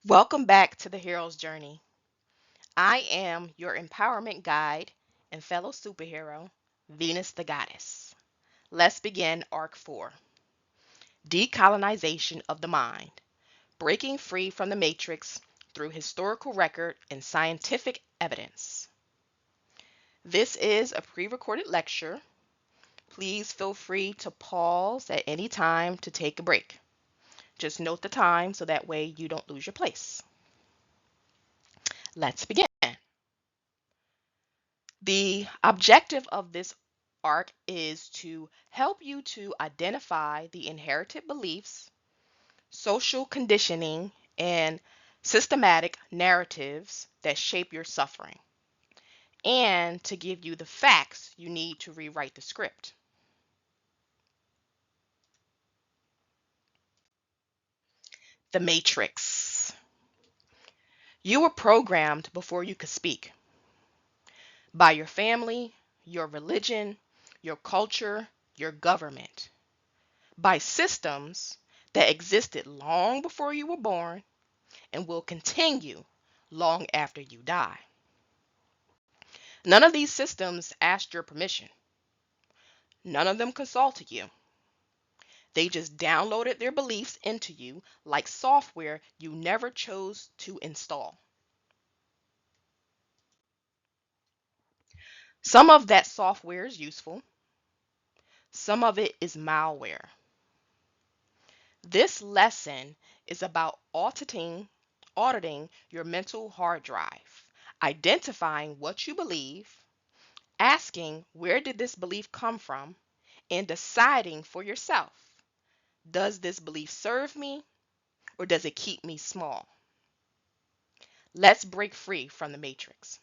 Welcome back to the Hero's Journey. I am your empowerment guide and fellow superhero, Venus the Goddess. Let's begin Arc 4, Decolonization of the Mind, breaking free from the Matrix through historical record and scientific evidence. This is a pre-recorded lecture. Please feel free to pause at any time to take a break. Just note the time so that way you don't lose your place. Let's begin. The objective of this arc is to help you to identify the inherited beliefs, social conditioning, and systematic narratives that shape your suffering, and to give you the facts you need to rewrite the script. The Matrix. You were programmed before you could speak by your family, your religion, your culture, your government, by systems that existed long before you were born and will continue long after you die. None of these systems asked your permission. None of them consulted you. They just downloaded their beliefs into you like software you never chose to install. Some of that software is useful, some of it is malware. This lesson is about auditing your mental hard drive, identifying what you believe, asking where did this belief come from, and deciding for yourself, does this belief serve me or does it keep me small? Let's break free from the matrix.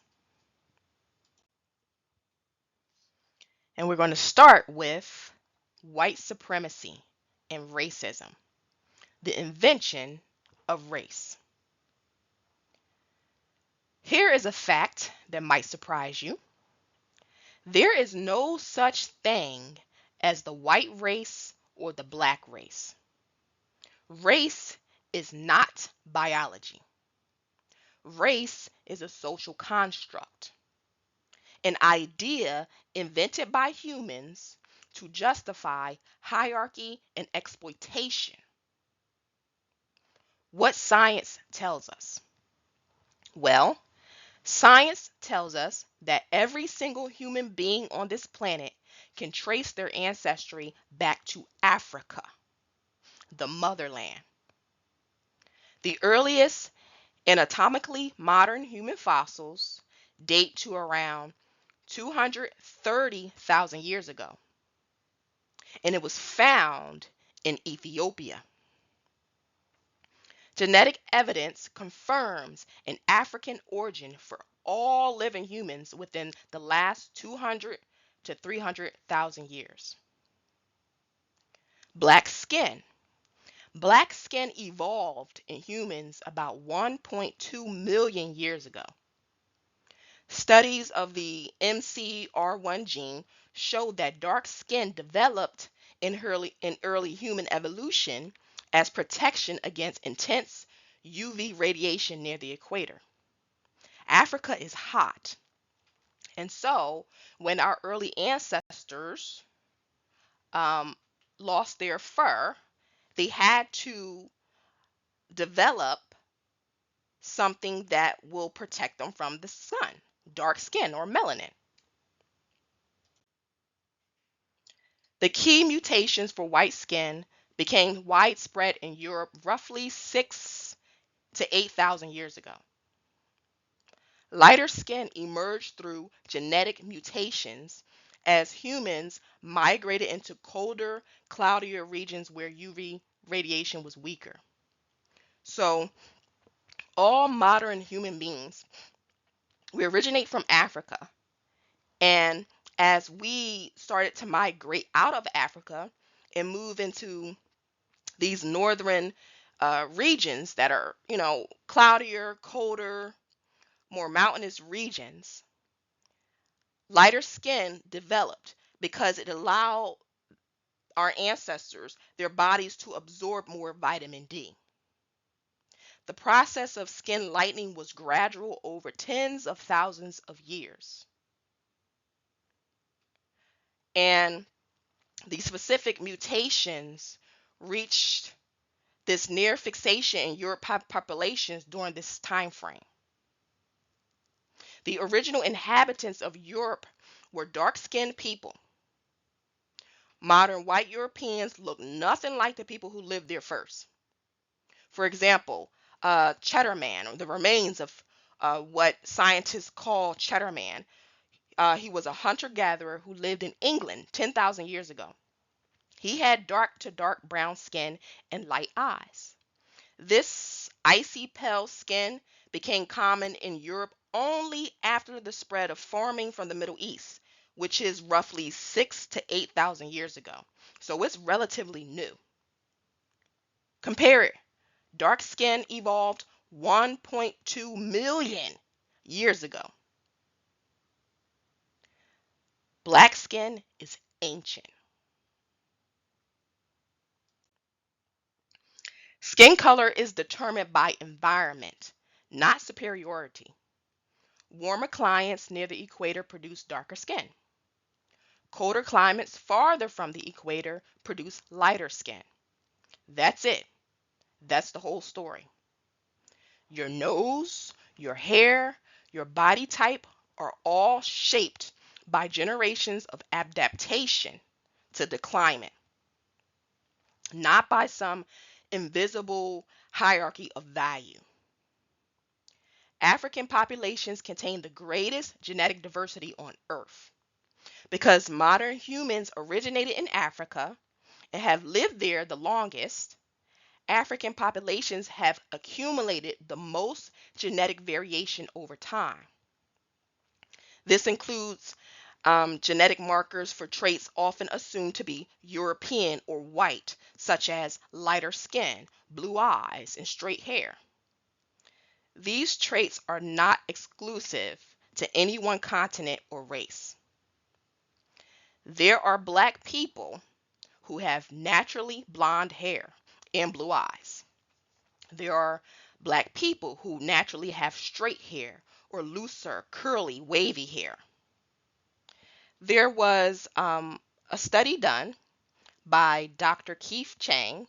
And we're going to start with white supremacy and racism, the invention of race. Here is a fact that might surprise you. There is no such thing as the white race or the black race. Race is not biology. Race is a social construct, an idea invented by humans to justify hierarchy and exploitation. What science tells us? Well, science tells us that every single human being on this planet can trace their ancestry back to Africa, the motherland. The earliest anatomically modern human fossils date to around 230,000 years ago, and it was found in Ethiopia. Genetic evidence confirms an African origin for all living humans within the last 200 to 300,000 years. Black skin. Black skin evolved in humans about 1.2 million years ago. Studies of the MC1R gene show that dark skin developed in early human evolution as protection against intense UV radiation near the equator. Africa is hot, and so when our early ancestors um, lost their fur, they had to develop something that will protect them from the sun, dark skin or melanin. The key mutations for white skin became widespread in Europe roughly 6 to 8,000 years ago. Lighter skin emerged through genetic mutations as humans migrated into colder, cloudier regions where UV radiation was weaker. So, all modern human beings, we originate from Africa. And as we started to migrate out of Africa and move into these northern regions that are, cloudier, colder, more mountainous regions, lighter skin developed because it allowed our ancestors, their bodies to absorb more vitamin D. The process of skin lightening was gradual over tens of thousands of years. And the specific mutations reached this near fixation in European populations during this time frame. The original inhabitants of Europe were dark-skinned people. Modern white Europeans look nothing like the people who lived there first. For example, Cheddar Man, or the remains of what scientists call Cheddar Man, he was a hunter-gatherer who lived in England 10,000 years ago. He had dark to dark brown skin and light eyes. This icy pale skin became common in Europe only after the spread of farming from the Middle East, which is roughly 6 to 8,000 years ago. So it's relatively new. Compare it. Dark skin evolved 1.2 million years ago. Black skin is ancient. Skin color is determined by environment, not superiority. Warmer climates near the equator produce darker skin. Colder climates farther from the equator produce lighter skin. That's it. That's the whole story. Your nose, your hair, your body type are all shaped by generations of adaptation to the climate, not by some invisible hierarchy of value. African populations contain the greatest genetic diversity on Earth. Because modern humans originated in Africa and have lived there the longest, African populations have accumulated the most genetic variation over time. This includes genetic markers for traits often assumed to be European or white, such as lighter skin, blue eyes, and straight hair. These traits are not exclusive to any one continent or race. There are black people who have naturally blonde hair and blue eyes. There are black people who naturally have straight hair or looser, curly, wavy hair. There was a study done by Dr. Keith Chang,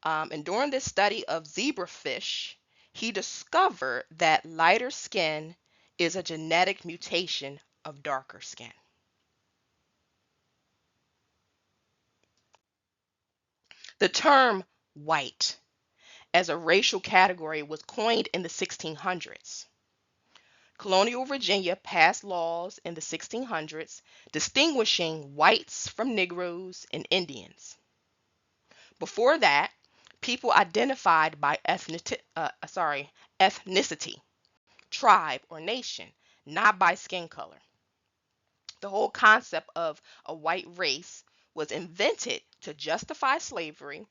and during this study of zebrafish, he discovered that lighter skin is a genetic mutation of darker skin. The term white as a racial category was coined in the 1600s. Colonial Virginia passed laws in the 1600s distinguishing whites from Negroes and Indians. Before that, people identified by ethnicity, tribe, or nation, not by skin color. The whole concept of a white race was invented to justify slavery,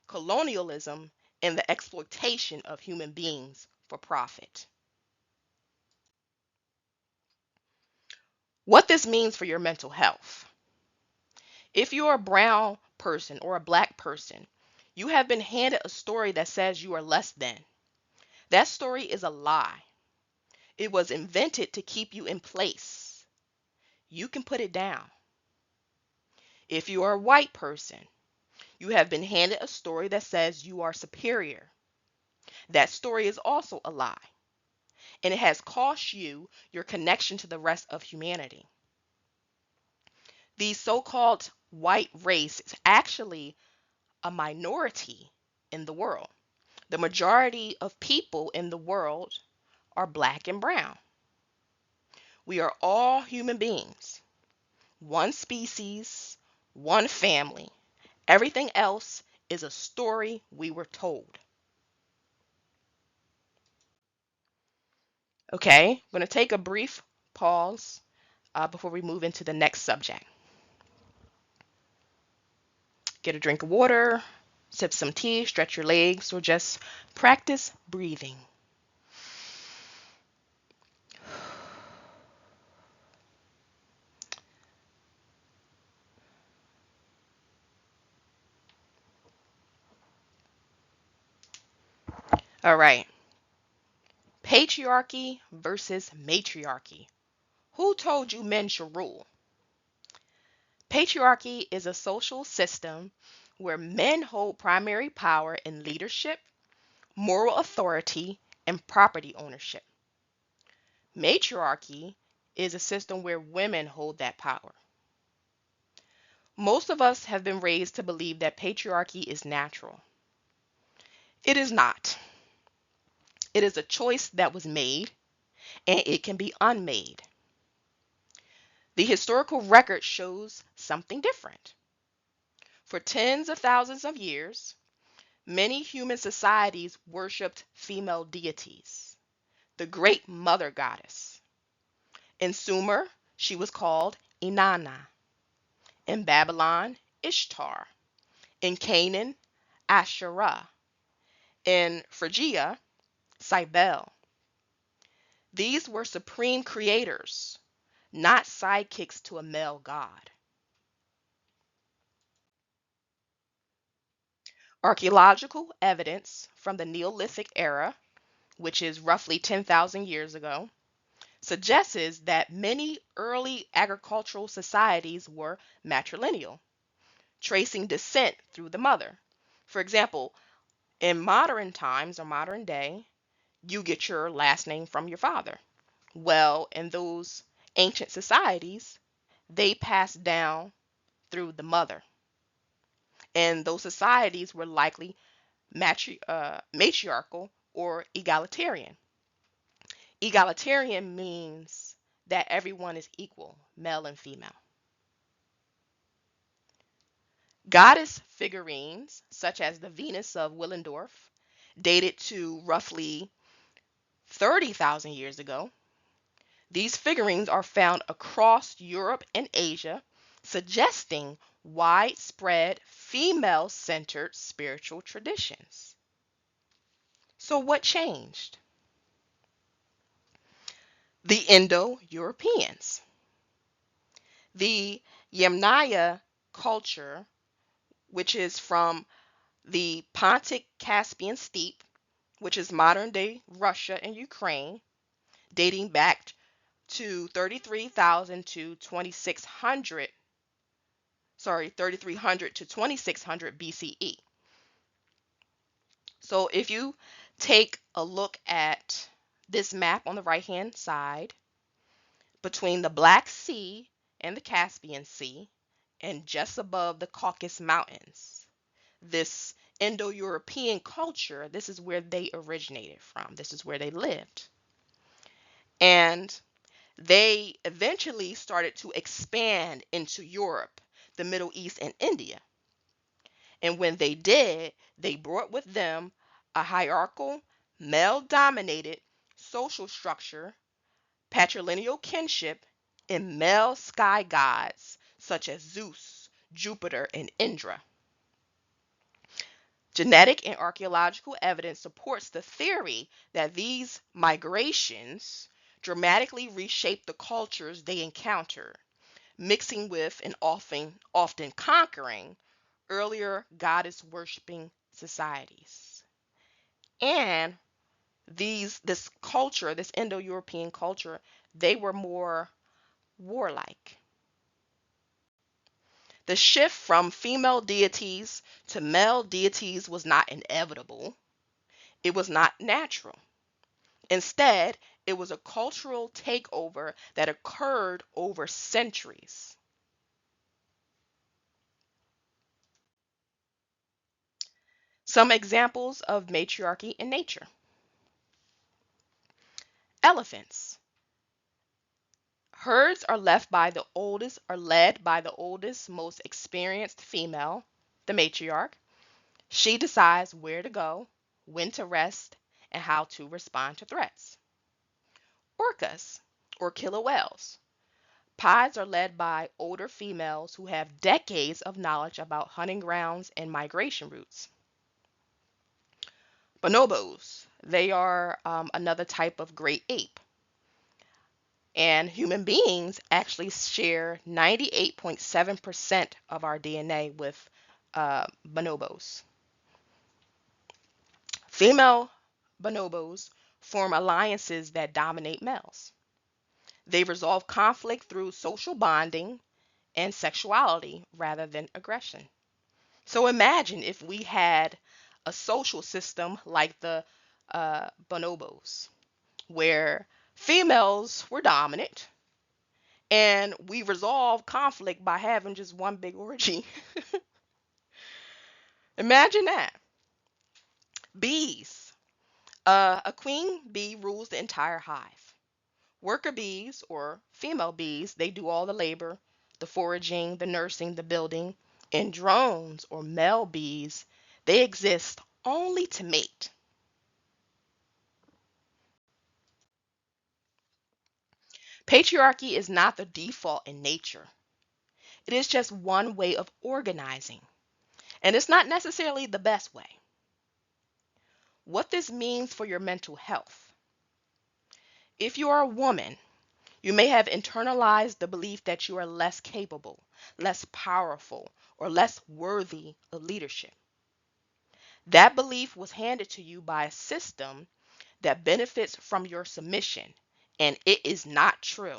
colonialism, and the exploitation of human beings for profit. What this means for your mental health. If you're a brown person or a black person, you have been handed a story that says you are less than. That story is a lie. It was invented to keep you in place. You can put it down. If you are a white person, you have been handed a story that says you are superior. That story is also a lie, and it has cost you your connection to the rest of humanity. The so-called white race is actually a minority in the world. The majority of people in the world are black and brown. We are all human beings, one species, one family. Everything else is a story we were told. Okay, I'm going to take a brief pause before we move into the next subject. Get a drink of water, sip some tea, stretch your legs, or just practice breathing. All right. Patriarchy versus matriarchy. Who told you men should rule? Patriarchy is a social system where men hold primary power in leadership, moral authority, and property ownership. Matriarchy is a system where women hold that power. Most of us have been raised to believe that patriarchy is natural. It is not. It is a choice that was made, and it can be unmade. The historical record shows something different. For tens of thousands of years, many human societies worshipped female deities, the great mother goddess. In Sumer, she was called Inanna. In Babylon, Ishtar. In Canaan, Asherah. In Phrygia, Cybele. These were supreme creators, not sidekicks to a male god. Archaeological evidence from the Neolithic era, which is roughly 10,000 years ago, suggests that many early agricultural societies were matrilineal, tracing descent through the mother. For example, in modern times or modern day, you get your last name from your father. Well, in those ancient societies, they passed down through the mother. And those societies were likely matriarchal or egalitarian. Egalitarian means that everyone is equal, male and female. Goddess figurines, such as the Venus of Willendorf, dated to roughly 30,000 years ago. These figurines are found across Europe and Asia, suggesting widespread female centered spiritual traditions. So, what changed? The Indo Europeans. The Yamnaya culture, which is from the Pontic Caspian steppe, which is modern day Russia and Ukraine, dating back to 33,000 to 2600, 3300 to 2600 BCE. So if you take a look at this map on the right hand side, between the Black Sea and the Caspian Sea, and just above the Caucasus Mountains, this Indo-European culture, this is where they originated from. This is where they lived. And they eventually started to expand into Europe, the Middle East, and India. And when they did, they brought with them a hierarchical, male dominated social structure, patrilineal kinship, and male sky gods such as Zeus, Jupiter, and Indra. Genetic and archaeological evidence supports the theory that these migrations dramatically reshaped the cultures they encountered, mixing with and often conquering earlier goddess worshipping societies. And this culture, this Indo-European culture, they were more warlike. The shift from female deities to male deities was not inevitable. It was not natural. Instead, it was a cultural takeover that occurred over centuries. Some examples of matriarchy in nature. Elephants. Herds are led by the oldest, most experienced female, the matriarch. She decides where to go, when to rest, and how to respond to threats. Orcas, or killer whales. Pods are led by older females who have decades of knowledge about hunting grounds and migration routes. Bonobos, they are another type of great ape. And human beings actually share 98.7% of our DNA with bonobos. Female bonobos form alliances that dominate males. They resolve conflict through social bonding and sexuality rather than aggression. So imagine if we had a social system like the bonobos, where females were dominant and we resolve conflict by having just one big orgy. Imagine that. Bees. A queen bee rules the entire hive. Worker bees, or female bees, they do all the labor, the foraging, the nursing, the building. And drones, or male bees, they exist only to mate. Patriarchy is not the default in nature. It is just one way of organizing, and it's not necessarily the best way. What this means for your mental health. If you are a woman, you may have internalized the belief that you are less capable, less powerful, or less worthy of leadership. That belief was handed to you by a system that benefits from your submission, and it is not true.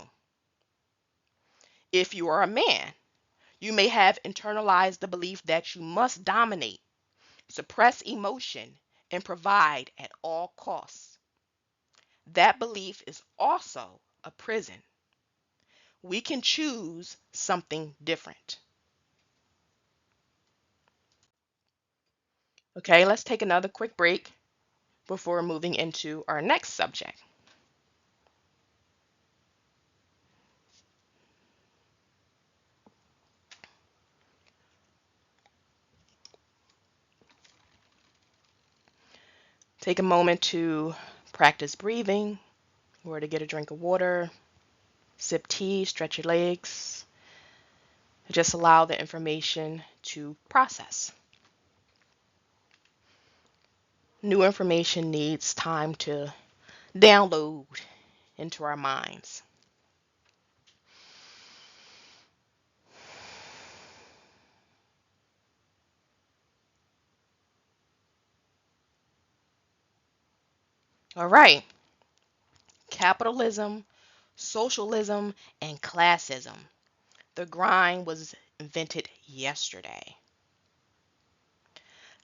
If you are a man, you may have internalized the belief that you must dominate, suppress emotion, and provide at all costs. That belief is also a prison. We can choose something different. Okay, let's take another quick break before moving into our next subject. Take a moment to practice breathing or to get a drink of water, sip tea, stretch your legs. Just allow the information to process. New information needs time to download into our minds. All right, capitalism, socialism, and classism. The grind was invented yesterday.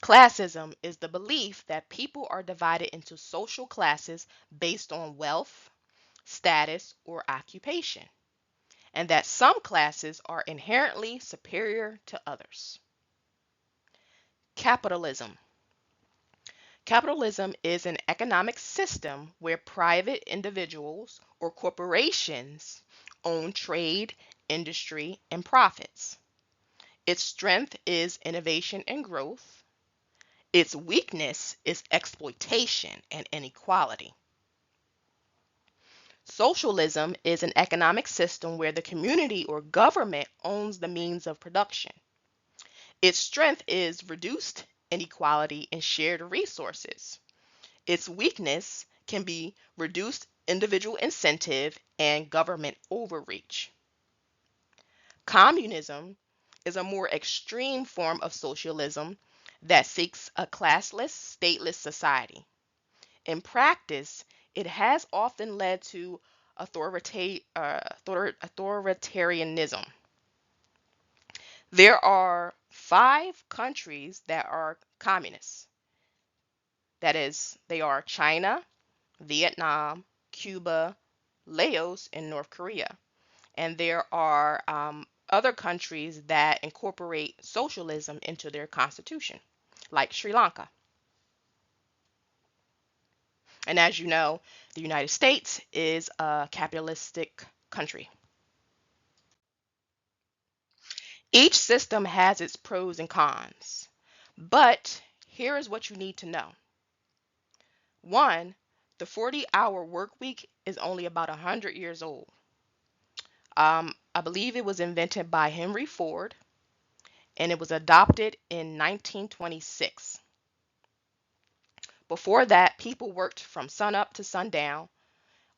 Classism is the belief that people are divided into social classes based on wealth, status, or occupation, and that some classes are inherently superior to others. Capitalism. Capitalism is an economic system where private individuals or corporations own trade, industry, and profits. Its strength is innovation and growth. Its weakness is exploitation and inequality. Socialism is an economic system where the community or government owns the means of production. Its strength is reduced inequality and shared resources. Its weakness can be reduced individual incentive and government overreach. Communism is a more extreme form of socialism that seeks a classless, stateless society. In practice, it has often led to authoritarianism. There are 5 countries that are communist. That is, they are China, Vietnam, Cuba, Laos, and North Korea. And there are other countries that incorporate socialism into their constitution, like Sri Lanka. And as you know, the United States is a capitalistic country. Each system has its pros and cons. But here is what you need to know. One, the 40-hour work week is only about 100 years old. I believe it was invented by Henry Ford and it was adopted in 1926. Before that, people worked from sunup to sundown,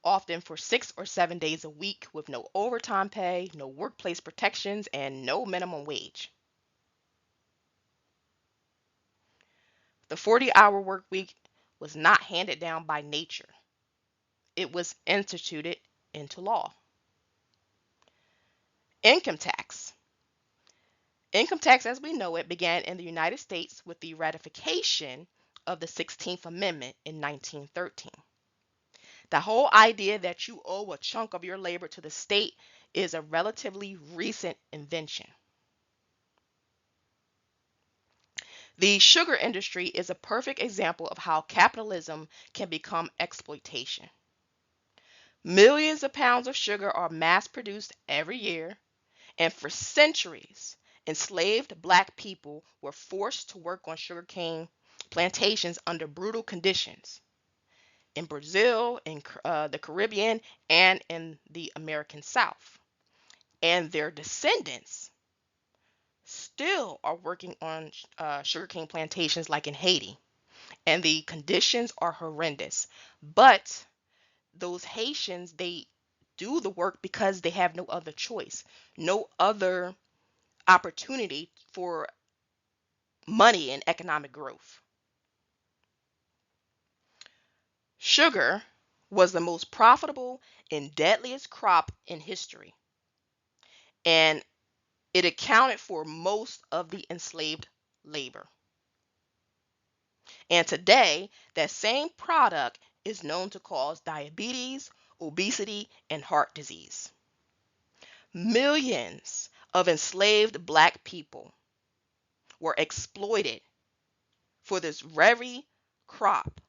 often for 6 or 7 days a week with no overtime pay, no workplace protections, and no minimum wage. The 40-hour work week was not handed down by nature. It was instituted into law. Income tax. Income tax as we know it began in the United States with the ratification of the 16th Amendment in 1913. The whole idea that you owe a chunk of your labor to the state is a relatively recent invention. The sugar industry is a perfect example of how capitalism can become exploitation. Millions of pounds of sugar are mass produced every year, and for centuries, enslaved black people were forced to work on sugarcane plantations under brutal conditions in Brazil, in the Caribbean, and in the American South. And their descendants still are working on sugarcane plantations like in Haiti. And the conditions are horrendous. But those Haitians, they do the work because they have no other choice, no other opportunity for money and economic growth. Sugar was the most profitable and deadliest crop in history, and it accounted for most of the enslaved labor. And today, that same product is known to cause diabetes, obesity, and heart disease. Millions of enslaved black people were exploited for this very crop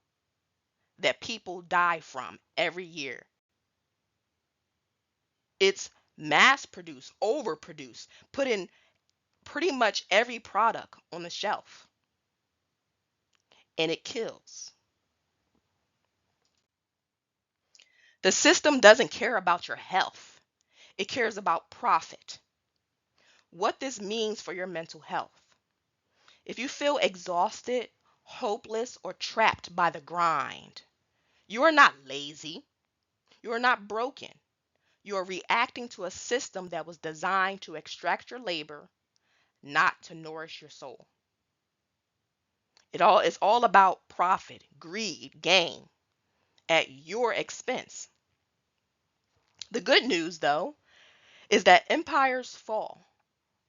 that people die from every year. It's mass produced, overproduced, put in pretty much every product on the shelf, and it kills. The system doesn't care about your health, it cares about profit. What this means for your mental health. If you feel exhausted, hopeless, or trapped by the grind, you are not lazy, you are not broken. You are reacting to a system that was designed to extract your labor, not to nourish your soul. It's all about profit, greed, gain at your expense. The good news though is that empires fall,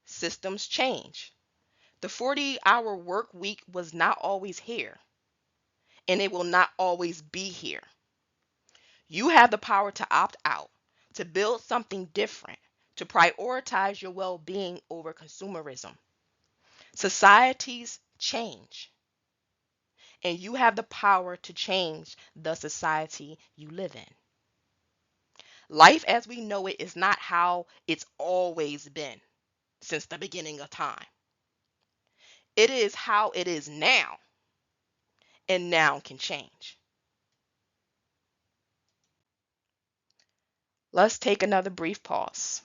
systems change. The 40-hour work week was not always here, and it will not always be here. You have the power to opt out, to build something different, to prioritize your well-being over consumerism. Societies change, and you have the power to change the society you live in. Life as we know it is not how it's always been since the beginning of time. It is how it is now, and now can change. Let's take another brief pause.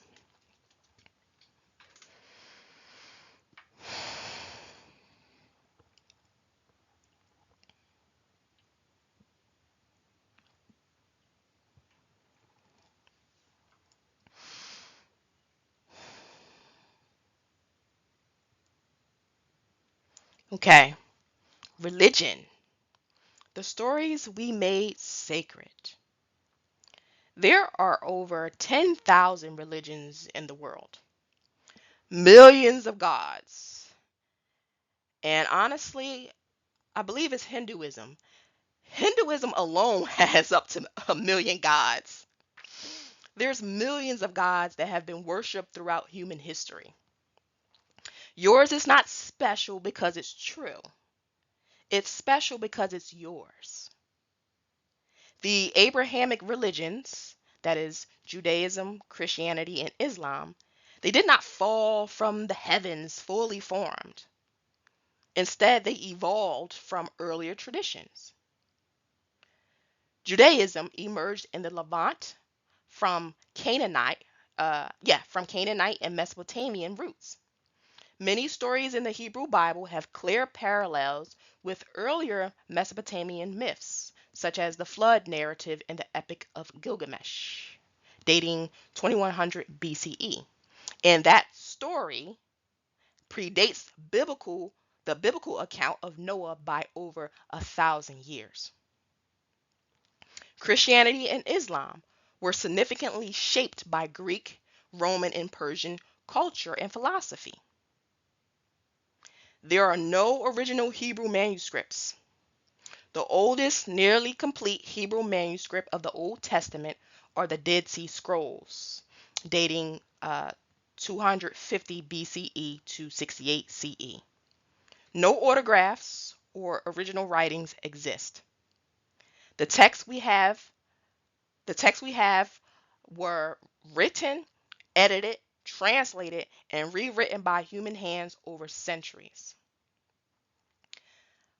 Okay, religion. The stories we made sacred. There are over 10,000 religions in the world, millions of gods. And honestly, I believe it's Hinduism. Hinduism alone has up to a million gods. There's millions of gods that have been worshipped throughout human history. Yours is not special because it's true. It's special because it's yours. The Abrahamic religions, that is Judaism, Christianity, and Islam, they did not fall from the heavens fully formed. Instead, they evolved from earlier traditions. Judaism emerged in the Levant from Canaanite and Mesopotamian roots. Many stories in the Hebrew Bible have clear parallels with earlier Mesopotamian myths, such as the flood narrative in the Epic of Gilgamesh, dating 2100 BCE. And that story predates biblical the biblical account of Noah by over 1,000 years. Christianity and Islam were significantly shaped by Greek, Roman, and Persian culture and philosophy. There are no original Hebrew manuscripts. The oldest nearly complete Hebrew manuscript of the Old Testament are the Dead Sea Scrolls, dating 250 BCE to 68 CE. No autographs or original writings exist. The texts we have, the texts we have were written, edited, translated, and rewritten by human hands over centuries.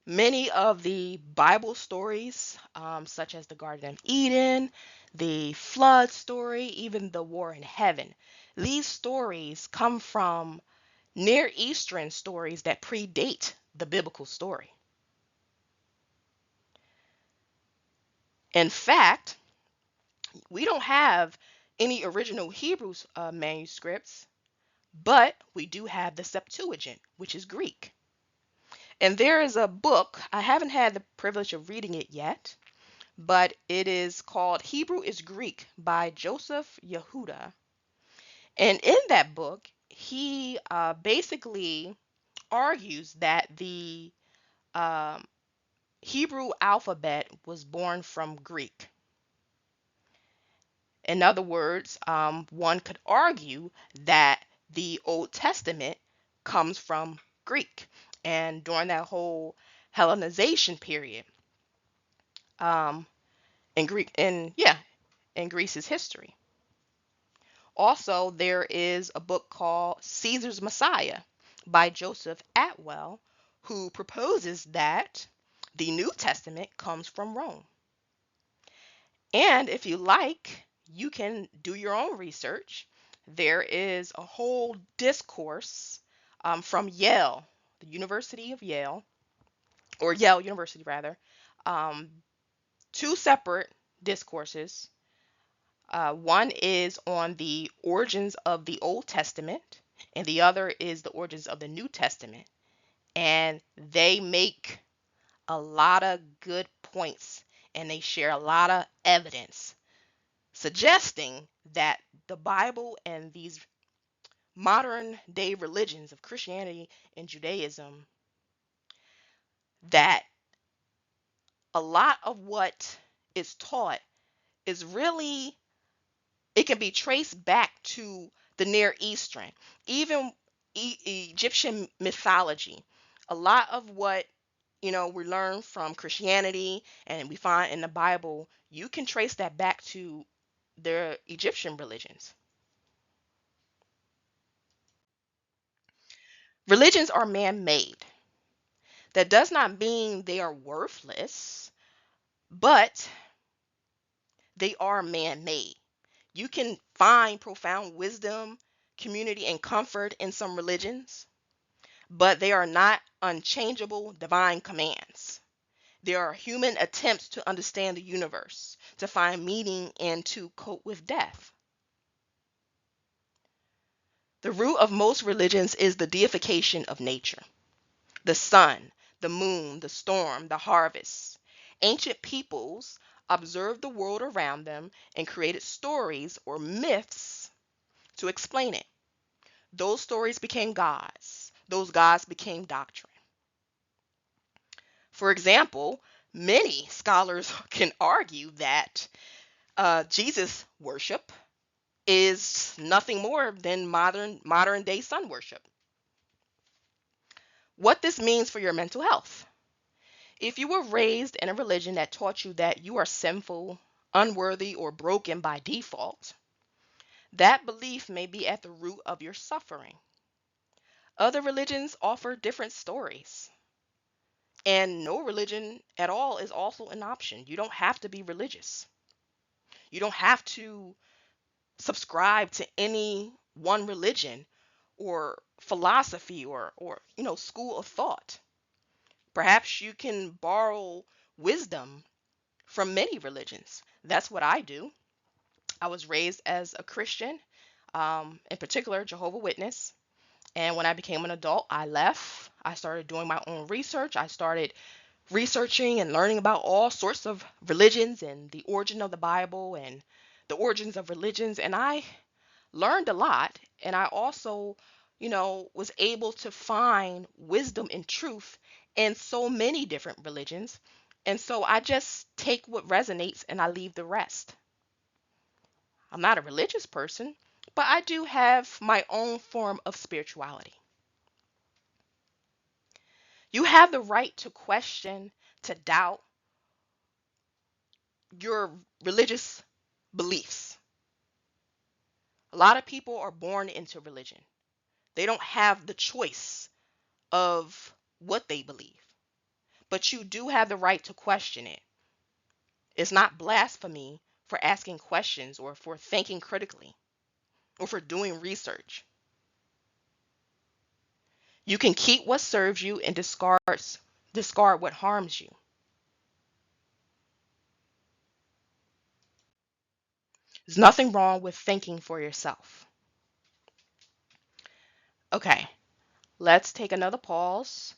Many of the Bible stories, such as the Garden of Eden, the flood story, even the war in heaven, these stories come from Near Eastern stories that predate the biblical story. In fact, we don't have any original Hebrew manuscripts, but we do have the Septuagint, which is Greek. And there is a book, I haven't had the privilege of reading it yet, but it is called Hebrew is Greek by Joseph Yehuda. And in that book, he basically argues that the um, Hebrew alphabet was born from Greek. In other words, one could argue that the Old Testament comes from Greek. And during that whole Hellenization period, um, in Greek, in Greece's history. Also, there is a book called Caesar's Messiah by Joseph Atwell, who proposes that the New Testament comes from Rome. And if you like, you can do your own research. There is a whole discourse from Yale, the University of Yale, or Yale University rather, um, two separate discourses. One is on the origins of the Old Testament, and the other is the origins of the New Testament. And they make a lot of good points, and they share a lot of evidence suggesting that the Bible and these modern day religions of Christianity and Judaism, that a lot of what is taught is really, it can be traced back to the Near Eastern, even Egyptian mythology. A lot of what we learn from Christianity and we find in the Bible, you can trace that back to their Egyptian religions. Religions are man-made. That does not mean they are worthless, but they are man-made. You can find profound wisdom, community, and comfort in some religions, but they are not unchangeable divine commands. They are human attempts to understand the universe, to find meaning, and to cope with death. The root of most religions is the deification of nature. The sun, the moon, the storm, the harvest. Ancient peoples observed the world around them and created stories or myths to explain it. Those stories became gods. Those gods became doctrine. For example, many scholars can argue that Jesus worship is nothing more than modern day sun worship. What this means for your mental health. If you were raised in a religion that taught you that you are sinful, unworthy, or broken by default, that belief may be at the root of your suffering. Other religions offer different stories. And no religion at all is also an option. You don't have to be religious. You don't have to subscribe to any one religion or philosophy or school of thought. Perhaps you can borrow wisdom from many religions. That's what I do. I was raised as a Christian, in particular Jehovah's Witness. And when I became an adult, I left. I started doing my own research. I started researching and learning about all sorts of religions and the origin of the Bible and the origins of religions. And I learned a lot. And I also, was able to find wisdom and truth in so many different religions. And so I just take what resonates and I leave the rest. I'm not a religious person, but I do have my own form of spirituality. You have the right to question, to doubt your religious beliefs. A lot of people are born into religion. They don't have the choice of what they believe, but you do have the right to question it. It's not blasphemy for asking questions or for thinking critically or for doing research. You can keep what serves you and discard what harms you. There's nothing wrong with thinking for yourself. Okay, let's take another pause.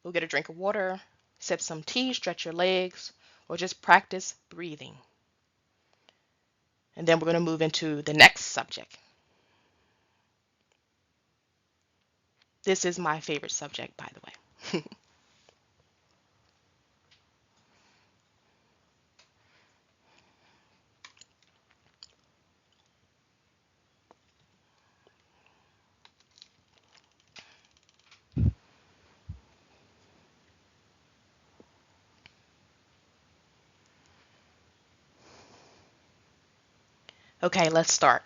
Go get a drink of water, sip some tea, stretch your legs, or just practice breathing. And then we're going to move into the next subject. This is my favorite subject, by the way. Okay, let's start.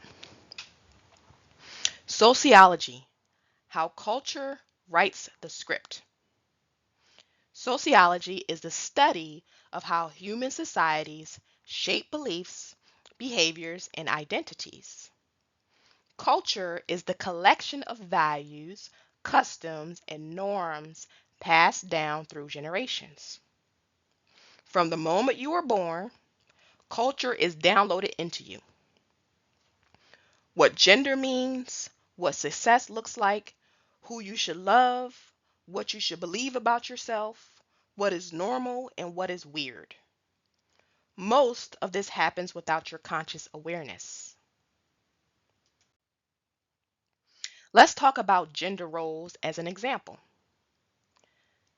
Sociology, how culture writes the script. Sociology is the study of how human societies shape beliefs, behaviors, and identities. Culture is the collection of values, customs, and norms passed down through generations. From the moment you are born, culture is downloaded into you. What gender means, what success looks like, who you should love, what you should believe about yourself, what is normal, and what is weird. Most of this happens without your conscious awareness. Let's talk about gender roles as an example.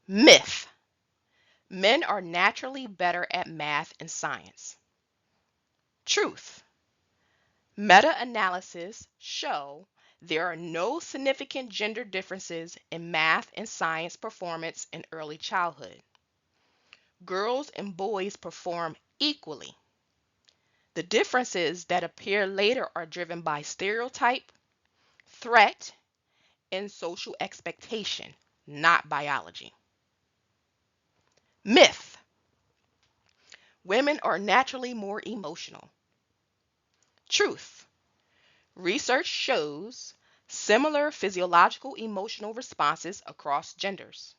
Myth. Men are naturally better at math and science. Truth. Meta-analysis show there are no significant gender differences in math and science performance in early childhood. Girls and boys perform equally. The differences that appear later are driven by stereotype, threat, and social expectation, not biology. Myth. Women are naturally more emotional. Truth. Research shows similar physiological emotional responses across genders.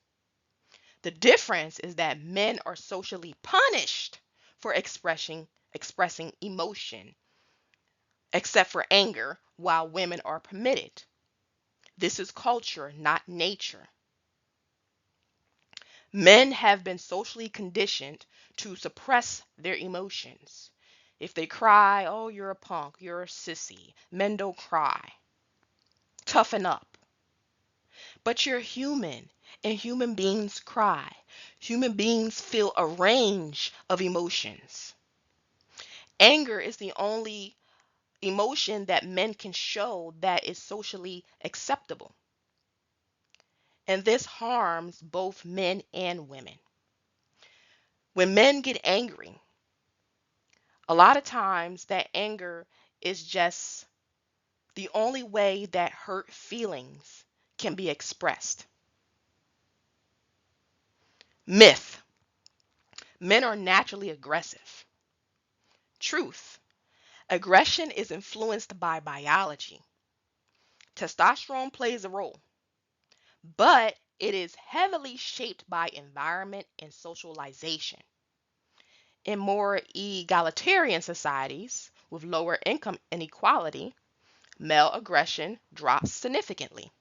The difference is that men are socially punished for expressing emotion, except for anger, while women are permitted. This is culture, not nature. Men have been socially conditioned to suppress their emotions. If they cry, oh, you're a punk, you're a sissy. Men don't cry. Toughen up. But you're human, and human beings cry. Human beings feel a range of emotions. Anger is the only emotion that men can show that is socially acceptable. And this harms both men and women. When men get angry, a lot of times that anger is just the only way that hurt feelings can be expressed. Myth. Men are naturally aggressive. Truth. Aggression is influenced by biology. Testosterone plays a role, but it is heavily shaped by environment and socialization. In more egalitarian societies with lower income inequality, male aggression drops significantly.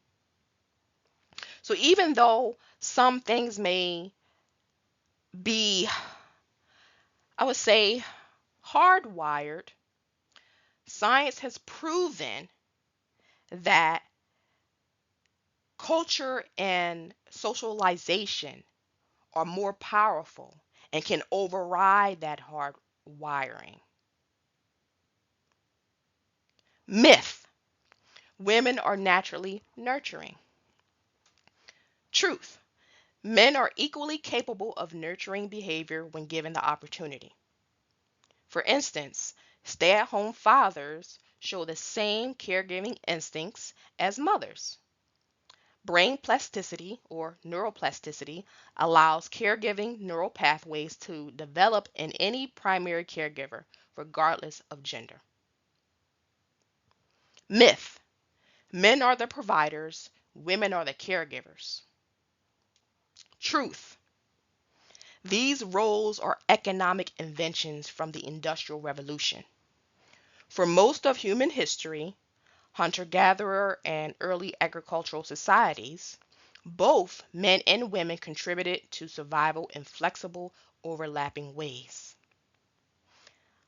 So even though some things may be, I would say, hardwired, science has proven that culture and socialization are more powerful and can override that hard wiring. Myth: women are naturally nurturing. Truth: men are equally capable of nurturing behavior when given the opportunity. For instance, stay at home fathers show the same caregiving instincts as mothers. Brain plasticity or neuroplasticity allows caregiving neural pathways to develop in any primary caregiver, regardless of gender. Myth: men are the providers, women are the caregivers. Truth: these roles are economic inventions from the Industrial Revolution. For most of human history, hunter gatherer and early agricultural societies, both men and women contributed to survival in flexible, overlapping ways.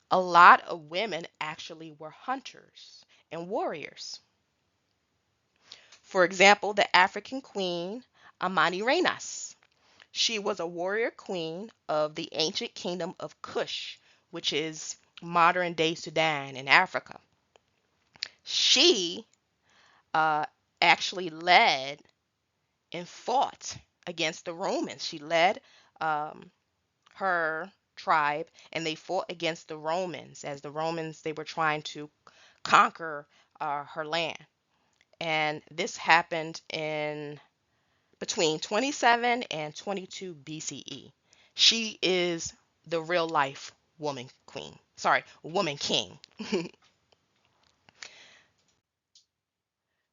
A lot of women actually were hunters and warriors. For example, the African queen Amani Renas. She was a warrior queen of the ancient kingdom of Kush, which is modern day Sudan in Africa. She actually led and fought against the Romans. She led um, her tribe and they fought against the Romans as the Romans they were trying to conquer her land. And this happened in between 27 and 22 BCE. She is the real life woman queen. Sorry, woman king.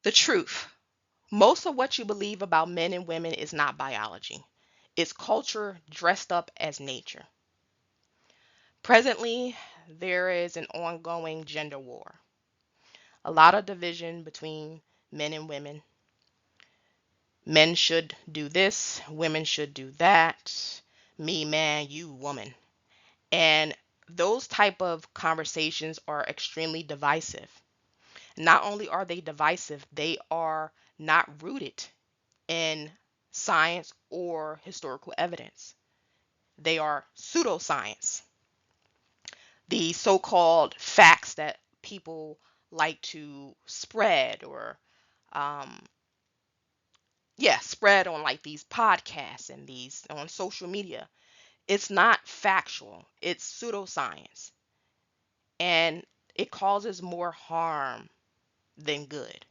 The truth: most of what you believe about men and women is not biology. It's culture dressed up as nature. Presently, there is an ongoing gender war. A lot of division between men and women. Men should do this, women should do that. Me man, you woman. And those type of conversations are extremely divisive. Not only are they divisive, they are not rooted in science or historical evidence. They are pseudoscience. The so-called facts that people like to spread or um, spread on like these podcasts and these on social media. It's not factual. It's pseudoscience. And it causes more harm than good.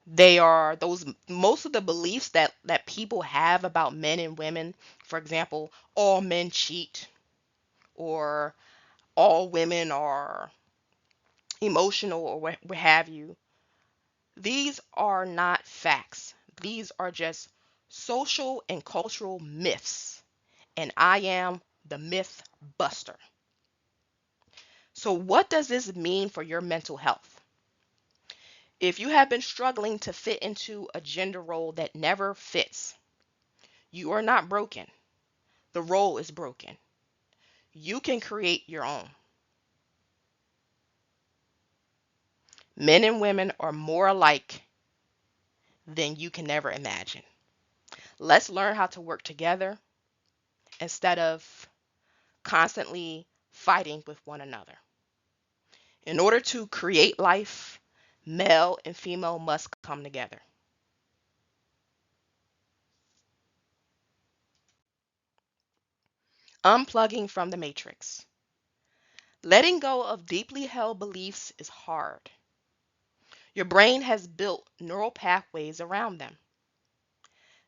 They are those most of the beliefs that people have about men and women. For example, all men cheat or all women are emotional or what have you. These are not facts. These are just social and cultural myths. And I am the myth buster. So, what does this mean for your mental health? If you have been struggling to fit into a gender role that never fits, you are not broken. The role is broken. You can create your own. Men and women are more alike than you can never imagine. Let's learn how to work together instead of constantly fighting with one another. In order to create life, male and female must come together. Unplugging from the matrix. Letting go of deeply held beliefs is hard. Your brain has built neural pathways around them.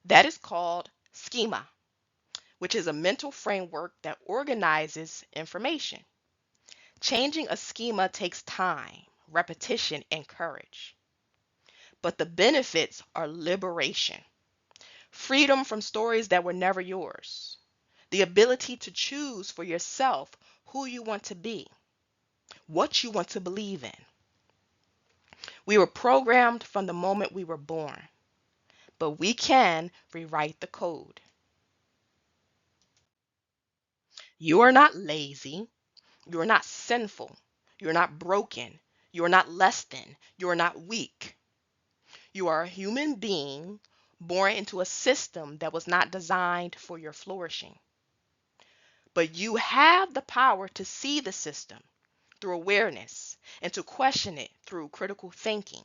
That is called schema, which is a mental framework that organizes information. Changing a schema takes time, repetition, and courage. But the benefits are liberation, freedom from stories that were never yours, the ability to choose for yourself who you want to be, what you want to believe in. We were programmed from the moment we were born. but we can rewrite the code. You are not lazy. You are not sinful. You're not broken. You are not less than. You are not weak. You are a human being born into a system that was not designed for your flourishing. But you have the power to see the system through awareness and to question it through critical thinking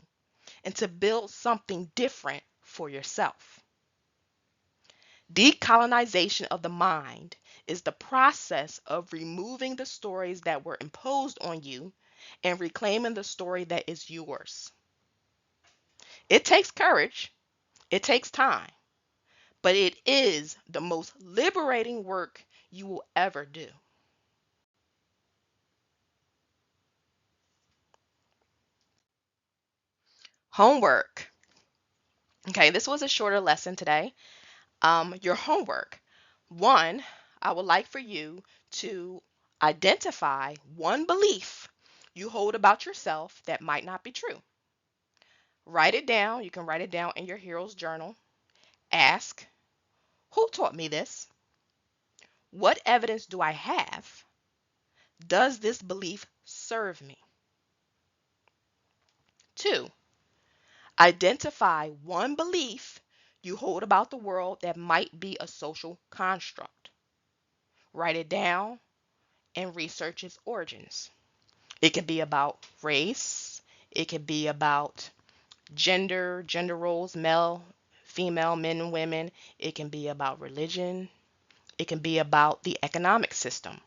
and to build something different for yourself. Decolonization of the mind is the process of removing the stories that were imposed on you and reclaiming the story that is yours. It takes courage, it takes time, but it is the most liberating work you will ever do. Homework. Okay, this was a shorter lesson today. Your homework. One, I would like for you to identify one belief you hold about yourself that might not be true. Write it down. You can write it down in your hero's journal. Ask, who taught me this? What evidence do I have? Does this belief serve me? Two, identify one belief you hold about the world that might be a social construct. Write it down and research its origins. It can be about race, it can be about gender roles, male, female, men and women. It can be about religion. It can be about the economic system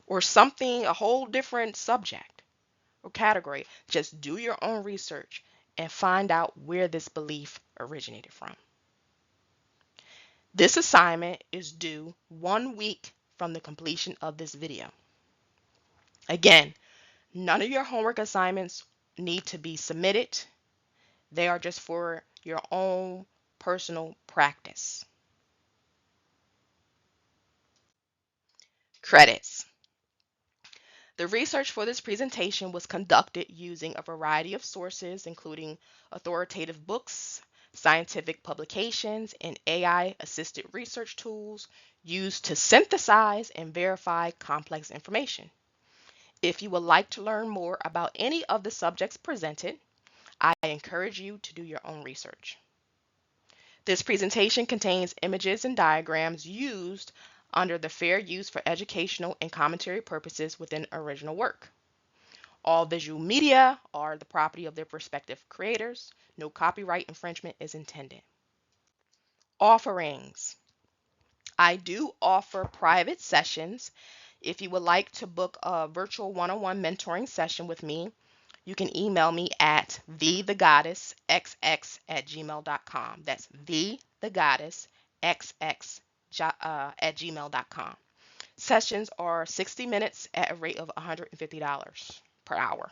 or something, a whole different subject or category. Just do your own research and find out where this belief originated from. This assignment is due 1 week from the completion of this video. Again, none of your homework assignments need to be submitted. They are just for your own personal practice. Credits. The research for this presentation was conducted using a variety of sources, including authoritative books, scientific publications, and AI-assisted research tools used to synthesize and verify complex information. If you would like to learn more about any of the subjects presented, I encourage you to do your own research. This presentation contains images and diagrams used under the fair use for educational and commentary purposes within original work. All visual media are the property of their respective creators. No copyright infringement is intended. Offerings. I do offer private sessions. If you would like to book a virtual one-on-one mentoring session with me, you can email me at thegoddessxx@gmail.com. That's thegoddessxx@gmail.com. Sessions are 60 minutes at a rate of $150 per hour.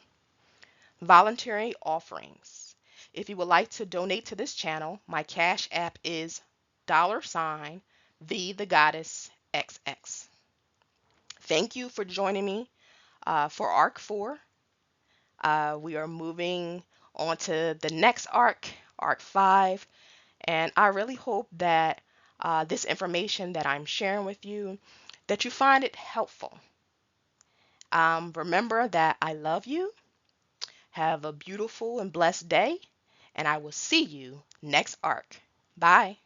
Voluntary offerings. If you would like to donate to this channel, my Cash App is $thegoddessxx. Thank you for joining me for ARC 4. We are moving on to the next ARC, ARC 5, and I really hope that this information that I'm sharing with you, that you find it helpful. Remember that I love you. Have a beautiful and blessed day, and I will see you next ARC. Bye.